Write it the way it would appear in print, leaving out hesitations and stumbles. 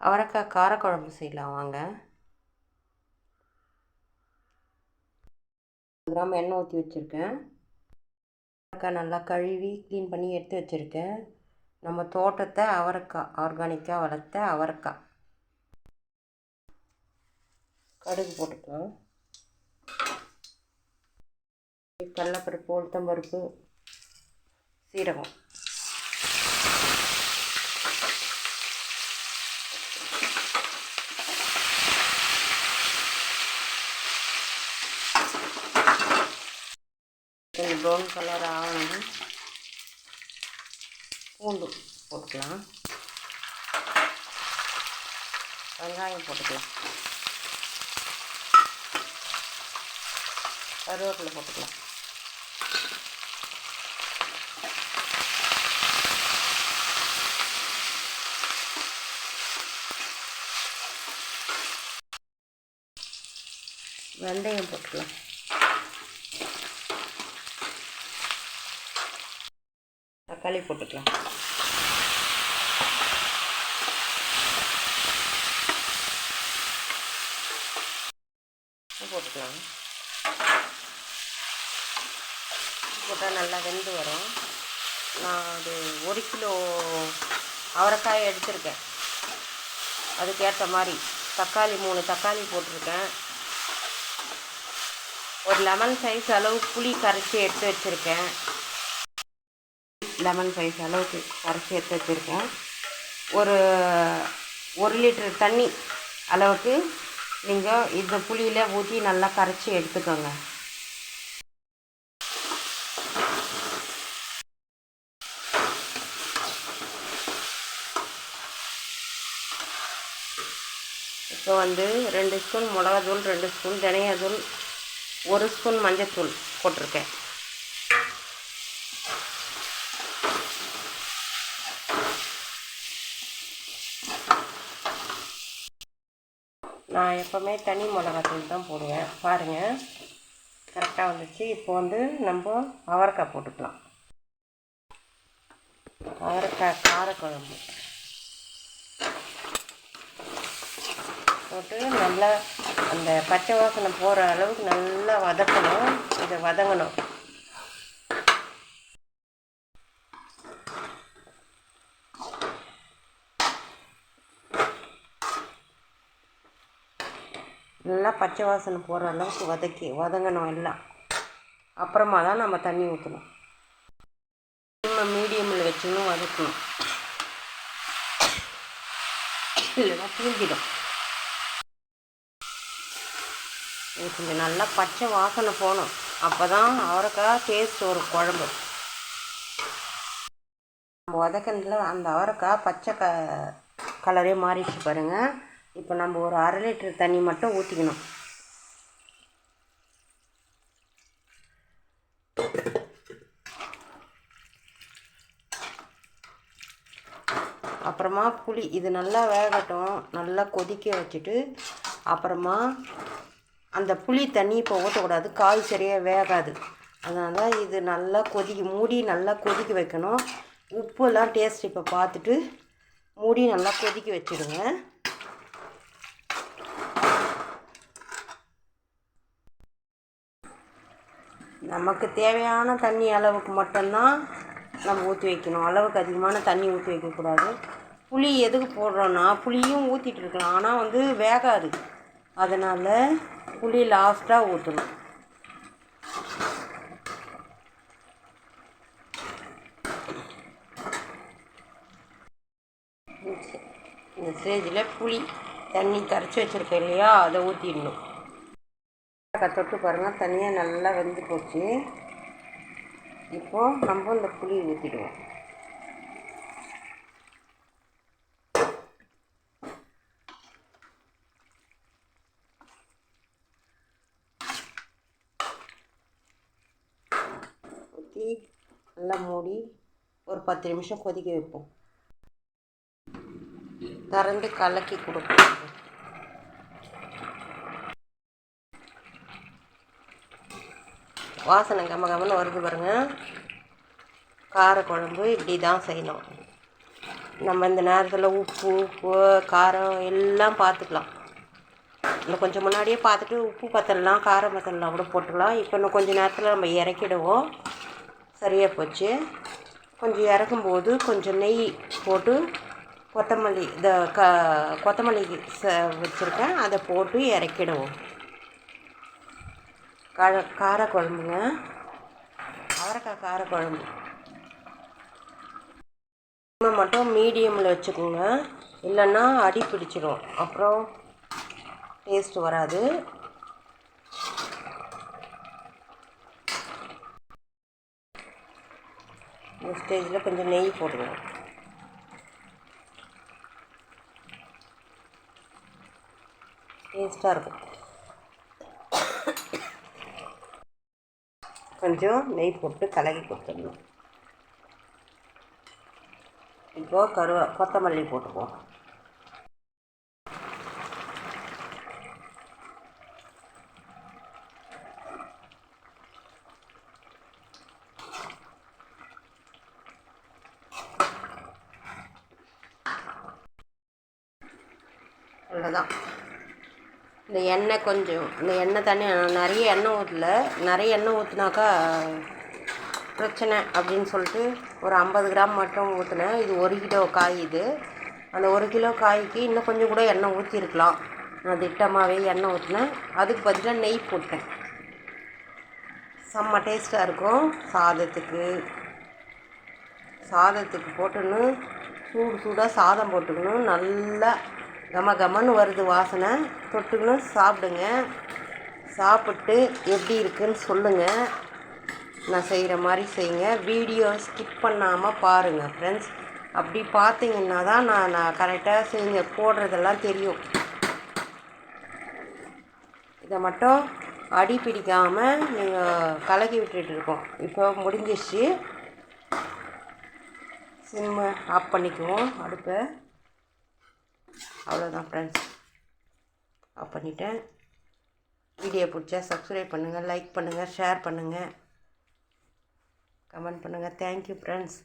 அவரைக்காய் காரக்குழம்பு செய்யலாம் வாங்க. 100 கிராம் எண்ணெய் ஊற்றி வச்சுருக்கேன். அவரைக்காய் நல்லா கழுவி க்ளீன் பண்ணி எடுத்து வச்சுருக்கேன். நம்ம தோட்டத்தை அவரைக்காய் ஆர்கானிக்காக வளர்த்த அவரைக்காய். கடுகு போட்டுக்கலாம். கடலைப்பருப்பு, உளுத்தம்பருப்பு, சீரகம். கொஞ்சம் ப்ரௌன் கலர் ஆகணும். பூண்டு போட்டுக்கலாம். வெங்காயம் போட்டுக்கலாம். கருவேப்பிலை போட்டுக்கலாம். வெந்தயம் போட்டுக்கலாம். தக்காளி போட்டுக்கலாம். போட்டுக்கலாம். போட்டால் நல்லா வெந்து வரும். நான் அது 1 கிலோ அவரைக்காய் எடுத்திருக்கேன். அதுக்கேற்ற மாதிரி தக்காளி 3 தக்காளி போட்டிருக்கேன். ஒரு லெமன் சைஸ் அளவு புளி கரைச்சி எடுத்து வச்சுருக்கேன். லெமன் சைஸ் அளவுக்கு கரைச்சி எடுத்து வச்சுருக்கேன். ஒரு 1 லிட்டர் தண்ணி அளவுக்கு நீங்கள் இந்த புளியில் ஊற்றி நல்லா கரைச்சி எடுத்துக்கோங்க. இப்போ 2 ஸ்பூன் மிளகாத்தூள், 2 ஸ்பூன் தனியாத்தூள், 1 ஸ்பூன் மஞ்சத்தூள் போட்டிருக்கேன். நான் எப்போவுமே தனி மிளகாத்தூள் தான் போடுவேன். பாருங்கள், கரெக்டாக வந்துச்சு. இப்போ நம்ம அவரைக்காய் போட்டுக்கலாம். அவரைக்காய் காரக்குழம்பு போட்டு நல்லா அந்த பச்சை வாசனை போகிற அளவுக்கு நல்லா வதக்கணும். இதை வதங்கணும். நல்லா பச்சை வாசனை போகிற அளவுக்கு வதங்கணும் எல்லாம். அப்புறமா தான் நம்ம தண்ணி ஊற்றணும். மீடியமில் வச்சுன்னு வதக்கணும், இல்லைன்னா தூங்கிடும். கொஞ்சம் நல்லா பச்சை வாசனை போகணும். அப்போ தான் அவரைக்காய் டேஸ்ட் ஒரு குழம்பு. நம்ம வதக்கினதுல அந்த அவரைக்காய் பச்சை கலரே மாறிடுச்சு பாருங்கள். இப்போ நம்ம ஒரு 1/2 லிட்டர் தண்ணி மட்டும் ஊற்றிக்கணும். அப்புறமா புளி இது நல்லா வேகட்டும். நல்லா கொதிக்க வச்சுட்டு அப்புறமா அந்த புளி தண்ணி இப்போ ஊற்றக்கூடாது, காய் சரியாக வேகாது. அதனால் இது நல்லா மூடி நல்லா கொதிக்க வைக்கணும். உப்புலாம் டேஸ்ட் இப்போ பார்த்துட்டு மூடி நல்லா கொதிக்க வச்சுடுங்க. நமக்கு தேவையான தண்ணி அளவுக்கு மட்டும்தான் நம்ம ஊற்றி வைக்கணும். அளவுக்கு அதிகமான தண்ணி ஊற்றி வைக்கக்கூடாது. புளி எதுக்கு போடுறோன்னா, புளியும் ஊற்றிட்டு இருக்கலாம், ஆனால் வேகாது. அதனால் புளி லாஸ்ட்டாக ஊற்றணும். இந்த ஸ்டேஜில் புளி தண்ணி கரைச்சி வச்சுருக்கேன் இல்லையா, அதை ஊற்றிடணும். தொட்டு பாருங்கள், தண்ணியாக நல்லா வெந்து போச்சு. இப்போது நம்ம இந்த புளி ஊற்றிடுவோம். ஊற்றி நல்லா மூடி ஒரு 10 நிமிஷம் கொதிக்க வைப்போம். திறந்து கலக்கி கொடுப்போம். வாசனை கமகமன்னு வருது பாருங்கள். காரக்குழம்பு இப்படி தான் செய்யணும். நம்ம இந்த நேரத்தில் உப்பு காரம் எல்லாம் பார்த்துக்கலாம். இன்னும் கொஞ்சம் முன்னாடியே பார்த்துட்டு உப்பு பத்தலாம் காரம் பத்தலாம் கூட போட்டுக்கலாம். இப்போ இன்னும் கொஞ்சம் நேரத்தில் நம்ம இறக்கிடுவோம். சரியாக போச்சு. கொஞ்சம் இறக்கும்போது கொஞ்சம் நெய் போட்டு கொத்தமல்லி கொத்தமல்லி வச்சுருக்கேன், அதை போட்டு இறக்கிடுவோம். காரக்குழம்புங்க, அவரைக்காய் காரக்குழம்பு. மட்டும் மீடியமில் வச்சுக்கோங்க, இல்லைன்னா அடி பிடிச்சிடும், அப்புறம் டேஸ்ட் வராது. இந்த ஸ்டேஜில் கொஞ்சம் நெய் போட்டுக்கணும். டேஸ்ட்டாக இருக்கும். கொஞ்சம் நெய் போட்டு கலக்கி கொடுத்துடணும். இப்போது கொத்தமல்லி போட்டுக்குவோம். அவ்வளோதான். இந்த எண்ணெய் தண்ணி நிறைய எண்ணெய் ஊற்றல. நிறைய எண்ணெய் ஊற்றினாக்கா பிரச்சனை அப்படின்னு சொல்லிட்டு ஒரு 50 கிராம் மட்டும் ஊற்றினேன். இது 1 கிலோ காய். இது அந்த 1 கிலோ காய்க்கு இன்னும் கொஞ்சம் கூட எண்ணெய் ஊற்றிருக்கலாம். நான் திட்டமாகவே எண்ணெய் ஊற்றினேன். அதுக்கு பதிலாக நெய் போட்டேன். செம்ம டேஸ்ட்டாக இருக்கும். சாதத்துக்கு போட்டுன்னு சூடாக சாதம் போட்டுக்கணும். நல்லா கமன்னு வருது வாசனை. தொட்டுக்கணும், சாப்பிடுங்க. சாப்பிட்டு எப்படி இருக்குன்னு சொல்லுங்கள். நான் செய்கிற மாதிரி செய்யுங்க. வீடியோ ஸ்கிப் பண்ணாமல் பாருங்கள் ஃப்ரெண்ட்ஸ். அப்படி பார்த்தீங்கன்னா தான் நான் கரெக்டாக செய்யுங்க போடுறதெல்லாம் தெரியும். இதை மட்டும் அடி பிடிக்காமல் நீங்கள் கலக்கி விட்டுருக்கோம். இப்போ முடிஞ்சிச்சு. சிம்மை ஆஃப் பண்ணிக்குவோம் அடுப்பை. அவ்வளோதான் ஃப்ரெண்ட்ஸ், ஆஃப் பண்ணிட்டேன். வீடியோ பிடிச்சா சப்ஸ்கிரைப் பண்ணுங்கள், லைக் பண்ணுங்கள், ஷேர் பண்ணுங்கள், கமெண்ட் பண்ணுங்கள். Thank you friends.